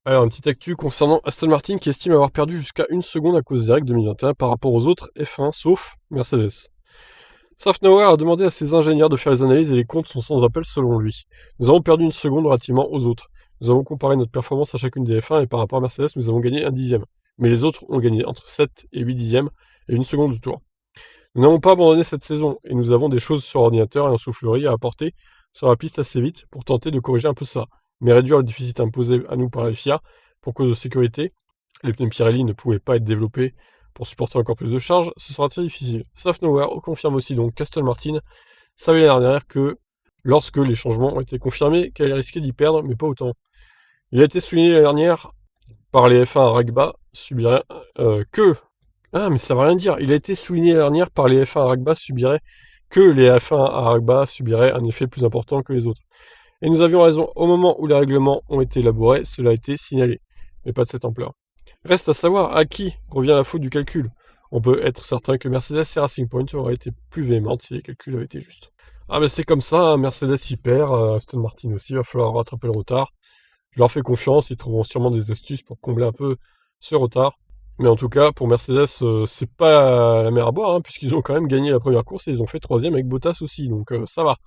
Alors, une petite actu concernant Aston Martin qui estime avoir perdu jusqu'à 1 seconde à cause des règles 2021 par rapport aux autres F1, sauf Mercedes. Safnauer a demandé à ses ingénieurs de faire les analyses et les comptes sont sans appel selon lui. Nous avons perdu 1 seconde relativement aux autres. Nous avons comparé notre performance à chacune des F1 et par rapport à Mercedes, nous avons gagné 1 dixième. Mais les autres ont gagné entre 7 et 8 dixièmes et 1 seconde du tour. Nous n'avons pas abandonné cette saison et nous avons des choses sur ordinateur et en soufflerie à apporter sur la piste assez vite pour tenter de corriger un peu ça. Mais réduire le déficit imposé à nous par la FIA pour cause de sécurité, les pneus Pirelli ne pouvaient pas être développés pour supporter encore plus de charges, ce sera très difficile. Sauf Nowhere confirme aussi donc qu'Aston Martin savait l'année dernière que lorsque les changements ont été confirmés, qu'elle risquait d'y perdre, mais pas autant. Il a été souligné l'année dernière par les F1 à Ragba subirait que ah, mais ça veut rien dire. Il a été souligné l'année dernière par les F1 à Ragba subirait que les F1 à Ragba subiraient un effet plus important que les autres. Et nous avions raison, au moment où les règlements ont été élaborés, cela a été signalé, mais pas de cette ampleur. Reste à savoir à qui revient la faute du calcul. On peut être certain que Mercedes et Racing Point auraient été plus véhémentes si les calculs avaient été justes. Ah mais c'est comme ça, hein, Mercedes y perd, Aston Martin aussi, il va falloir rattraper le retard. Je leur fais confiance, ils trouveront sûrement des astuces pour combler un peu ce retard. Mais en tout cas, pour Mercedes, c'est pas la mer à boire, hein, puisqu'ils ont quand même gagné la première course et ils ont fait troisième avec Bottas aussi, donc ça va.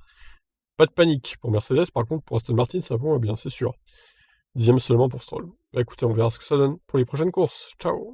Pas de panique pour Mercedes, par contre pour Aston Martin ça va moins bien, c'est sûr. Dixième seulement pour Stroll. Bah écoutez, on verra ce que ça donne pour les prochaines courses. Ciao.